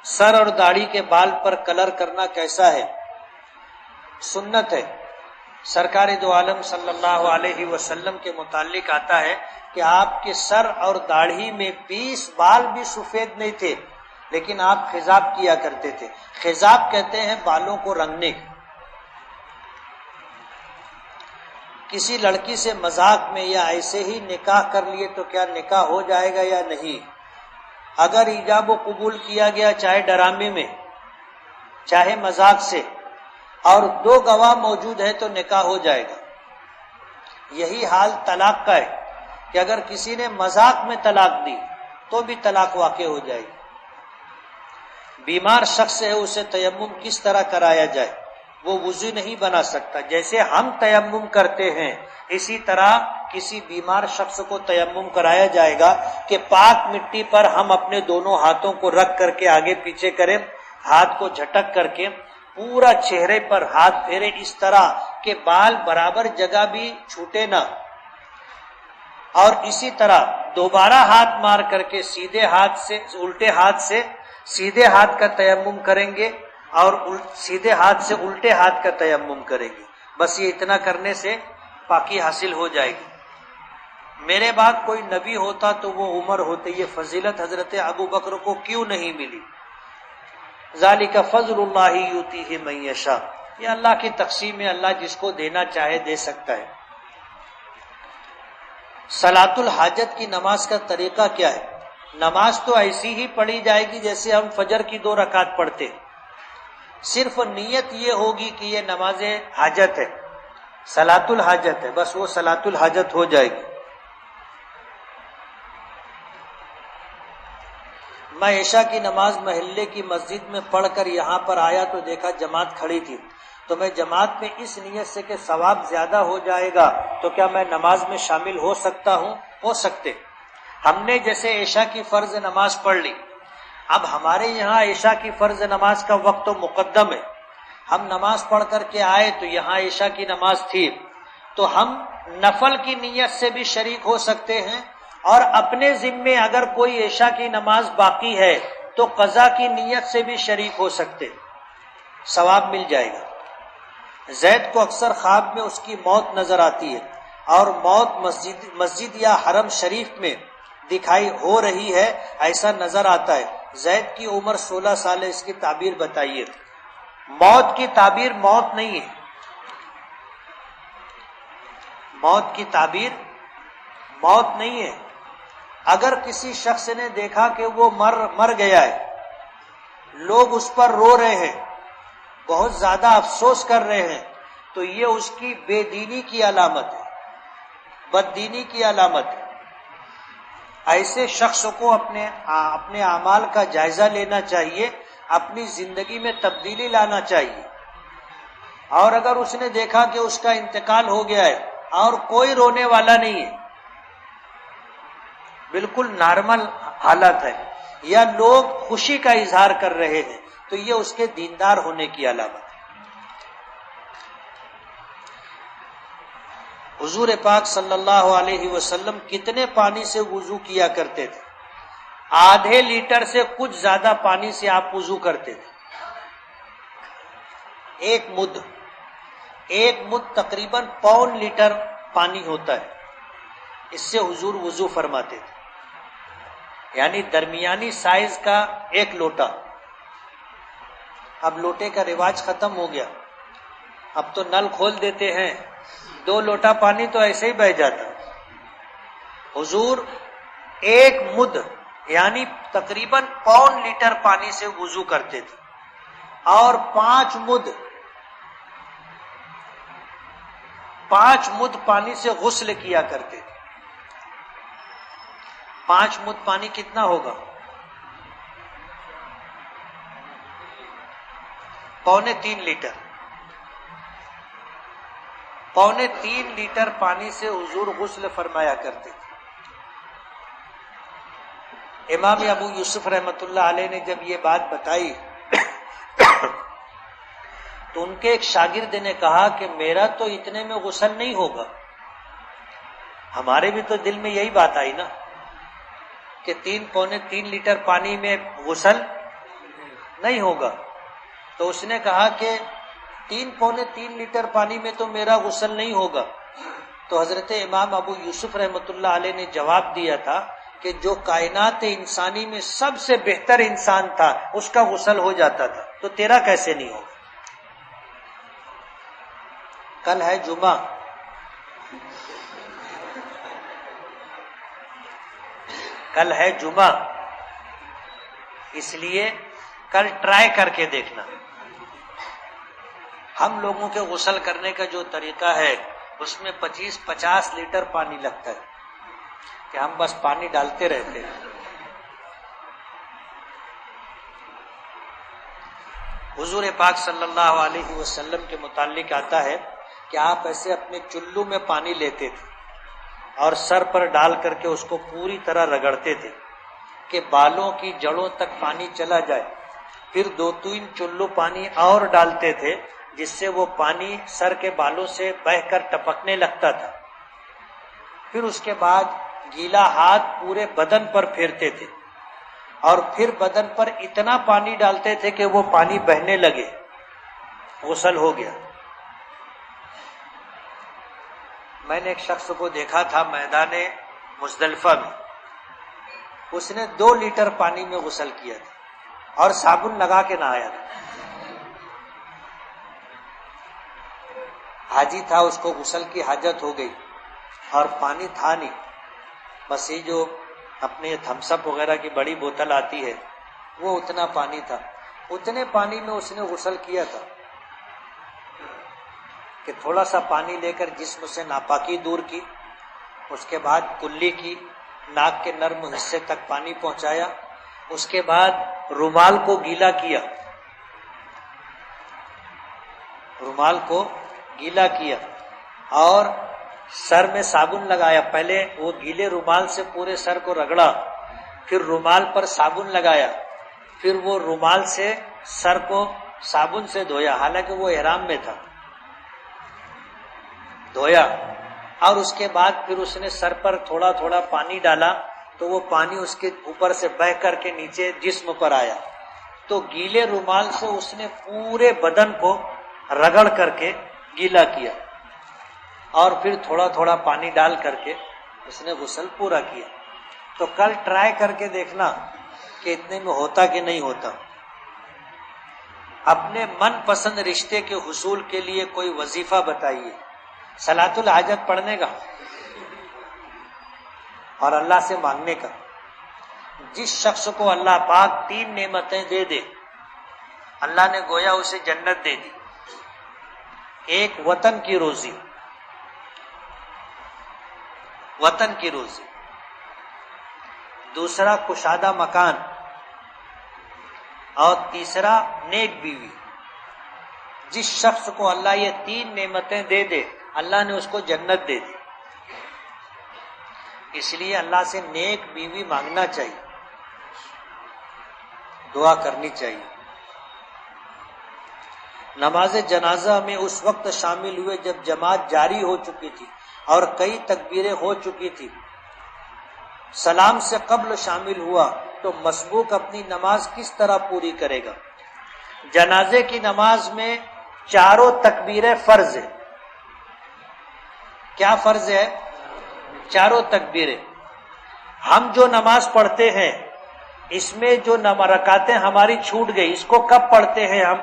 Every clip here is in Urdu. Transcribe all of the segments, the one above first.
سر اور داڑھی کے بال پر کلر کرنا کیسا ہے؟ سنت ہے۔ سرکار دو عالم صلی اللہ علیہ وسلم کے متعلق آتا ہے کہ آپ کے سر اور داڑھی میں 20 بال بھی سفید نہیں تھے، لیکن آپ خضاب کیا کرتے تھے۔ خضاب کہتے ہیں بالوں کو رنگنے۔ کسی لڑکی سے مذاق میں یا ایسے ہی نکاح کر لیے تو کیا نکاح ہو جائے گا یا نہیں؟ اگر ایجاب و قبول کیا گیا، چاہے ڈرامے میں چاہے مذاق سے، اور 2 گواہ موجود ہیں تو نکاح ہو جائے گا۔ یہی حال طلاق کا ہے کہ اگر کسی نے مذاق میں طلاق دی تو بھی طلاق واقع ہو جائے گی۔ بیمار شخص ہے، اسے تیمم کس طرح کرایا جائے؟ وہ وضو نہیں بنا سکتا، جیسے ہم تیمم کرتے ہیں اسی طرح کسی بیمار شخص کو تیمم کرایا جائے گا کہ پاک مٹی پر ہم اپنے دونوں ہاتھوں کو رکھ کر کے آگے پیچھے کریں، ہاتھ کو جھٹک کر کے پورا چہرے پر ہاتھ پھیرے، اس طرح کہ بال برابر جگہ بھی چھوٹے نہ، اور اسی طرح دوبارہ ہاتھ مار کر کے سیدھے ہاتھ سے الٹے ہاتھ سے سیدھے ہاتھ کا تیمم کریں گے اور سیدھے ہاتھ سے الٹے ہاتھ کا تیمم کریں گے۔ بس یہ اتنا کرنے سے پاکی حاصل ہو جائے گی۔ میرے بعد کوئی نبی ہوتا تو وہ عمر ہوتے، یہ فضیلت حضرت ابو بکر کو کیوں نہیں ملی؟ ذالک فضل اللہ یؤتیہ من یشاء، یہ اللہ کی تقسیم ہے، اللہ جس کو دینا چاہے دے سکتا ہے۔ صلاۃ الحاجت کی نماز کا طریقہ کیا ہے؟ نماز تو ایسی ہی پڑھی جائے گی جیسے ہم فجر کی 2 رکعت پڑھتے، صرف نیت یہ ہوگی کہ یہ نماز حاجت ہے، صلاۃ الحاجت ہے، بس وہ صلاۃ الحاجت ہو جائے گی۔ میں عشاء کی نماز محلے کی مسجد میں پڑھ کر یہاں پر آیا تو دیکھا جماعت کھڑی تھی، تو میں جماعت میں اس نیت سے کہ ثواب زیادہ ہو جائے گا تو کیا میں نماز میں شامل ہو سکتا ہوں؟ ہو سکتے۔ ہم نے جیسے عشاء کی فرض نماز پڑھ لی، اب ہمارے یہاں عشاء کی فرض نماز کا وقت تو مقدم ہے، ہم نماز پڑھ کر کے آئے تو یہاں عشاء کی نماز تھی، تو ہم نفل کی نیت سے بھی شریک ہو سکتے ہیں، اور اپنے ذمے اگر کوئی عشاء کی نماز باقی ہے تو قضا کی نیت سے بھی شریک ہو سکتے، ثواب مل جائے گا۔ زید کو اکثر خواب میں اس کی موت نظر آتی ہے، اور موت مسجد یا حرم شریف میں دکھائی ہو رہی ہے، ایسا نظر آتا ہے۔ زید کی عمر 16 سال ہے، اس کی تعبیر بتائیے۔ موت کی تعبیر موت نہیں ہے، موت کی تعبیر موت نہیں ہے۔ اگر کسی شخص نے دیکھا کہ وہ مر گیا ہے، لوگ اس پر رو رہے ہیں، بہت زیادہ افسوس کر رہے ہیں، تو یہ اس کی بے دینی کی علامت ہے، بددینی کی علامت ہے۔ ایسے شخص کو اپنے اعمال کا جائزہ لینا چاہیے، اپنی زندگی میں تبدیلی لانا چاہیے، اور اگر اس نے دیکھا کہ اس کا انتقال ہو گیا ہے اور کوئی رونے والا نہیں ہے، بالکل نارمل حالت ہے، یا لوگ خوشی کا اظہار کر رہے ہیں، تو یہ اس کے دیندار ہونے کی علامت ہے۔ حضور پاک صلی اللہ علیہ وسلم کتنے پانی سے وضو کیا کرتے تھے؟ آدھے لیٹر سے کچھ زیادہ پانی سے آپ وضو کرتے تھے۔ ایک مد تقریباً 1.25 لیٹر پانی ہوتا ہے، اس سے حضور وضو فرماتے تھے، یعنی درمیانی سائز کا 1 لوٹا۔ اب لوٹے کا رواج ختم ہو گیا، اب تو نل کھول دیتے ہیں، 2 لوٹا پانی تو ایسے ہی بہہ جاتا۔ حضور 1 مد یعنی تقریباً 1.25 لیٹر پانی سے وضو کرتے تھے، اور 5 مد پانی سے غسل کیا کرتے تھے۔ 5 مد پانی کتنا ہوگا؟ 3.25 لیٹر۔ 3.25 لیٹر پانی سے حضور غسل فرمایا کرتے تھے۔ امام ابو یوسف رحمۃ اللہ علیہ نے جب یہ بات بتائی تو ان کے ایک شاگرد نے کہا کہ میرا تو اتنے میں غسل نہیں ہوگا۔ ہمارے بھی تو دل میں یہی بات آئی نا کہ 3.25 لیٹر پانی میں غسل نہیں ہوگا. تو اس نے کہا کہ 3.25 لیٹر پانی میں تو میرا غسل نہیں ہوگا. تو حضرت امام ابو یوسف رحمۃ اللہ علیہ نے جواب دیا تھا کہ جو کائنات انسانی میں سب سے بہتر انسان تھا اس کا غسل ہو جاتا تھا، تو تیرا کیسے نہیں ہوگا؟ کل ہے جمعہ، کل ہے جمعہ، اس لیے کل ٹرائی کر کے دیکھنا. ہم لوگوں کے غسل کرنے کا جو طریقہ ہے اس میں 25-50 لیٹر پانی لگتا ہے کہ ہم بس پانی ڈالتے رہتے ہیں. حضور پاک صلی اللہ علیہ وسلم کے متعلق آتا ہے کہ آپ ایسے اپنے چلو میں پانی لیتے تھے اور سر پر ڈال کر کے اس کو پوری طرح رگڑتے تھے کہ بالوں کی جڑوں تک پانی چلا جائے. پھر 2-3 چلو پانی اور ڈالتے تھے جس سے وہ پانی سر کے بالوں سے بہہ کر ٹپکنے لگتا تھا. پھر اس کے بعد گیلا ہاتھ پورے بدن پر پھیرتے تھے اور پھر بدن پر اتنا پانی ڈالتے تھے کہ وہ پانی بہنے لگے، غسل ہو گیا. میں نے ایک شخص کو دیکھا تھا میدان مزدلفہ میں، اس نے 2 لیٹر پانی میں غسل کیا تھا اور صابن لگا کے نہایا تھا. حاجی تھا، اس کو غسل کی حاجت ہو گئی اور پانی تھا نہیں، بس یہ جو اپنے تھمس اپ وغیرہ کی بڑی بوتل آتی ہے وہ اتنا پانی تھا. اتنے پانی میں اس نے غسل کیا تھا کہ تھوڑا سا پانی لے کر جسم سے ناپاکی دور کی، اس کے بعد کلی کی، ناک کے نرم حصے تک پانی پہنچایا، اس کے بعد رومال کو گیلا کیا، رومال کو گیلا کیا اور سر میں صابن لگایا. پہلے وہ گیلے رومال سے پورے سر کو رگڑا، پھر رومال پر صابن لگایا، پھر وہ رومال سے سر کو صابن سے دھویا، حالانکہ وہ احرام میں تھا، دھویا. اور اس کے بعد پھر اس نے سر پر تھوڑا تھوڑا پانی ڈالا تو وہ پانی اس کے اوپر سے بہہ کر کے نیچے جسم پر آیا. تو گیلے رومال سے اس نے پورے بدن کو رگڑ کر کے گیلا کیا اور پھر تھوڑا تھوڑا پانی ڈال کر کے اس نے غسل پورا کیا. تو کل ٹرائی کر کے دیکھنا کہ اتنے میں ہوتا کہ نہیں ہوتا. اپنے من پسند رشتے کے حصول کے لیے کوئی وظیفہ بتائیے، صلاۃ الحاجت پڑھنے کا اور اللہ سے مانگنے کا. جس شخص کو اللہ پاک 3 نعمتیں دے دے، اللہ نے گویا اسے جنت دے دی. ایک وطن کی روزی، وطن کی روزی. دوسرا کشادہ مکان، اور تیسرا نیک بیوی. جس شخص کو اللہ یہ 3 نعمتیں دے دے اللہ نے اس کو جنت دے دی. اس لیے اللہ سے نیک بیوی مانگنا چاہیے، دعا کرنی چاہیے. نماز جنازہ میں اس وقت شامل ہوئے جب جماعت جاری ہو چکی تھی اور کئی تکبیریں ہو چکی تھی. سلام سے قبل شامل ہوا تو مسبوق اپنی نماز کس طرح پوری کرے گا؟ جنازے کی نماز میں 4 تکبیریں فرض ہے. کیا فرض ہے؟ 4 تکبیریں. ہم جو نماز پڑھتے ہیں اس میں جو رکعتیں ہماری چھوٹ گئی، اس کو کب پڑھتے ہیں ہم؟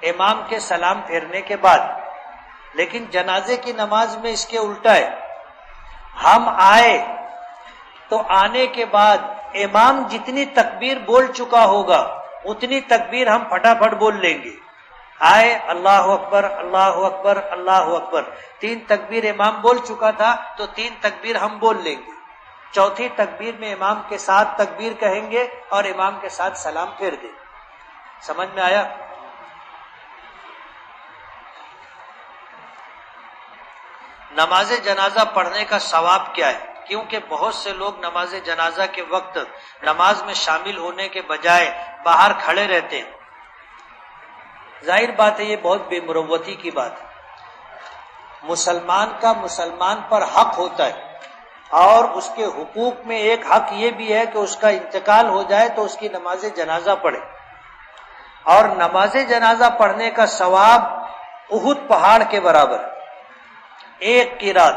امام کے سلام پھیرنے کے بعد. لیکن جنازے کی نماز میں اس کے الٹا ہے. ہم آئے تو آنے کے بعد امام جتنی تکبیر بول چکا ہوگا اتنی تکبیر ہم پھٹافٹ بول لیں گے. آئے اللہ اکبر اللہ اکبر اللہ اکبر، 3 تکبیر امام بول چکا تھا تو 3 تکبیر ہم بول لیں گے. چوتھی تکبیر میں امام کے ساتھ تکبیر کہیں گے اور امام کے ساتھ سلام پھیر دیں. سمجھ میں آیا؟ نماز جنازہ پڑھنے کا ثواب کیا ہے؟ کیونکہ بہت سے لوگ نماز جنازہ کے وقت نماز میں شامل ہونے کے بجائے باہر کھڑے رہتے ہیں. ظاہر بات ہے یہ بہت بے مروتی کی بات ہے. مسلمان کا مسلمان پر حق ہوتا ہے اور اس کے حقوق میں ایک حق یہ بھی ہے کہ اس کا انتقال ہو جائے تو اس کی نماز جنازہ پڑھے، اور نماز جنازہ پڑھنے کا ثواب احد پہاڑ کے برابر، ایک قیرات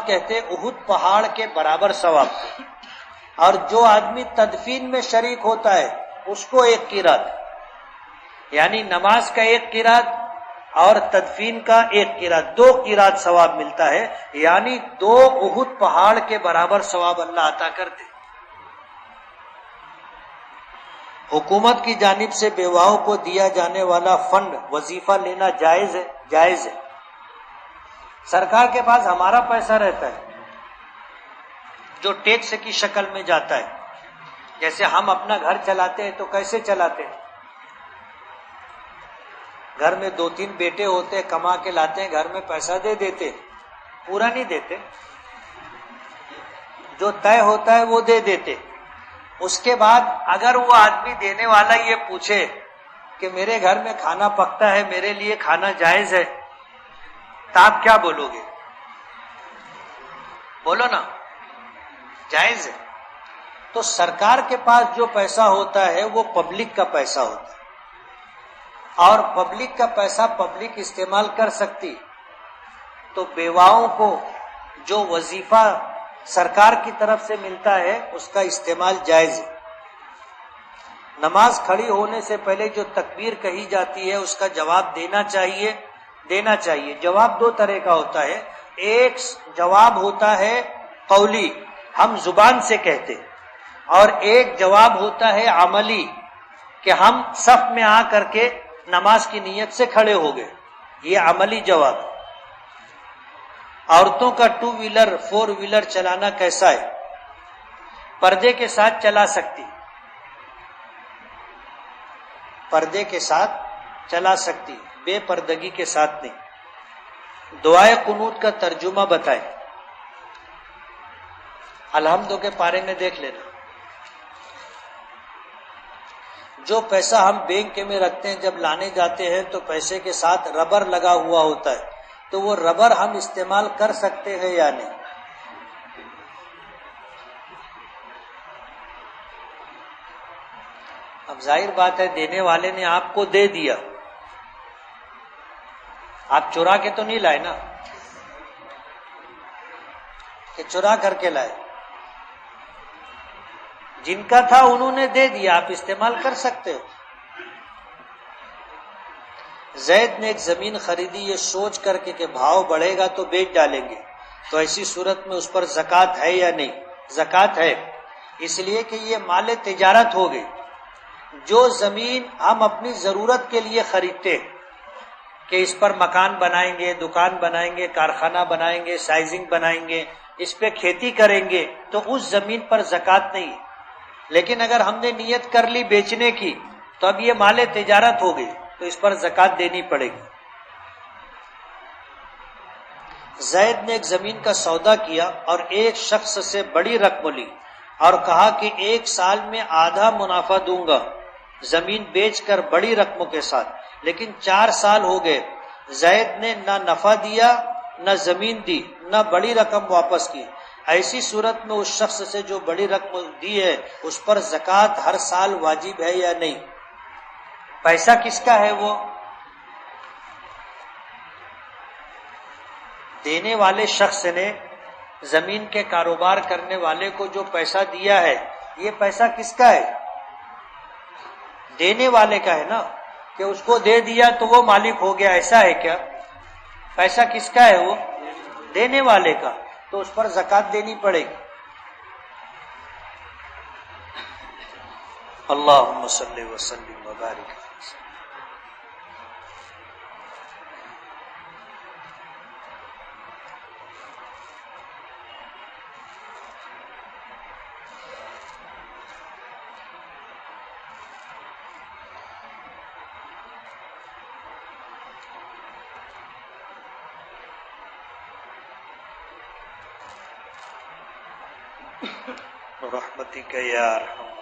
کہتے احد پہاڑ کے برابر ثواب، اور جو آدمی تدفین میں شریک ہوتا ہے اس کو ایک قیرات، یعنی نماز کا ایک قیرات اور تدفین کا ایک قیرات، 2 قیرات ثواب ملتا ہے، یعنی 2 احد پہاڑ کے برابر ثواب اللہ عطا کرتے۔ حکومت کی جانب سے بیواؤں کو دیا جانے والا فنڈ وظیفہ لینا جائز ہے؟ جائز ہے۔ سرکار کے پاس ہمارا پیسہ رہتا ہے جو ٹیکس کی شکل میں جاتا ہے، جیسے ہم اپنا گھر چلاتے ہیں تو کیسے چلاتے ہیں؟ گھر میں 2-3 بیٹے ہوتے، کما کے لاتے ہیں، گھر میں پیسہ دے دیتے، پورا نہیں دیتے، جو طے ہوتا ہے وہ دے دیتے۔ اس کے بعد اگر وہ آدمی دینے والا یہ پوچھے کہ میرے گھر میں کھانا پکتا ہے، میرے لیے کھانا جائز ہے، تو آپ کیا بولو گے؟ بولو نا، جائز ہے۔ تو سرکار کے پاس جو پیسہ ہوتا ہے وہ پبلک کا پیسہ ہوتا ہے، اور پبلک کا پیسہ پبلک استعمال کر سکتی، تو بیواؤں کو جو وظیفہ سرکار کی طرف سے ملتا ہے اس کا استعمال جائز ہے۔ نماز کھڑی ہونے سے پہلے جو تکبیر کہی جاتی ہے اس کا جواب دینا چاہیے۔ جواب 2 طرح کا ہوتا ہے، ایک جواب ہوتا ہے قولی، ہم زبان سے کہتے، اور ایک جواب ہوتا ہے عملی، کہ ہم صف میں آ کر کے نماز کی نیت سے کھڑے ہو گئے، یہ عملی جواب۔ عورتوں کا 2 ویلر 4 ویلر چلانا کیسا ہے؟ پردے کے ساتھ چلا سکتی، پردے کے ساتھ چلا سکتی، بے پردگی کے ساتھ نہیں۔ دعائے قنوت کا ترجمہ بتائیں۔ الحمد کے پارے میں دیکھ لینا۔ جو پیسہ ہم بینک میں رکھتے ہیں جب لانے جاتے ہیں تو پیسے کے ساتھ ربر لگا ہوا ہوتا ہے، تو وہ ربر ہم استعمال کر سکتے ہیں یا نہیں؟ اب ظاہر بات ہے دینے والے نے آپ کو دے دیا، آپ چرا کے تو نہیں لائے نا، کہ چرا کر کے لائے، جن کا تھا انہوں نے دے دیا، آپ استعمال کر سکتے ہو۔ زید نے ایک زمین خریدی یہ سوچ کر کے کہ بھاؤ بڑھے گا تو بیچ ڈالیں گے، تو ایسی صورت میں اس پر زکوٰۃ ہے یا نہیں؟ زکوٰۃ ہے، اس لیے کہ یہ مال تجارت ہو گئی۔ جو زمین ہم اپنی ضرورت کے لیے خریدتے کہ اس پر مکان بنائیں گے، دکان بنائیں گے، کارخانہ بنائیں گے، سائزنگ بنائیں گے، اس پہ کھیتی کریں گے، تو اس زمین پر زکوٰۃ نہیں ہے۔ لیکن اگر ہم نے نیت کر لی بیچنے کی تو اب یہ مال تجارت ہو گئی، تو اس پر زکوٰۃ دینی پڑے گی۔ زید نے ایک زمین کا سودا کیا اور ایک شخص سے بڑی رقم لی اور کہا کہ 1 سال میں آدھا منافع دوں گا زمین بیچ کر بڑی رقم کے ساتھ، لیکن 4 سال ہو گئے، زید نے نہ نفع دیا، نہ زمین دی، نہ بڑی رقم واپس کی۔ ایسی صورت میں اس شخص سے جو بڑی رقم دی ہے اس پر زکوٰۃ ہر سال واجب ہے یا نہیں؟ پیسہ کس کا ہے؟ وہ دینے والے شخص نے زمین کے کاروبار کرنے والے کو جو پیسہ دیا ہے، یہ پیسہ کس کا ہے؟ دینے والے کا ہے نا، کہ اس کو دے دیا تو وہ مالک ہو گیا، ایسا ہے کیا؟ پیسہ کس کا ہے؟ وہ دینے والے کا، تو اس پر زکوٰۃ دینی پڑے گی۔ اللہم صلی وسلم وبارک۔ برحمتک یا ارحم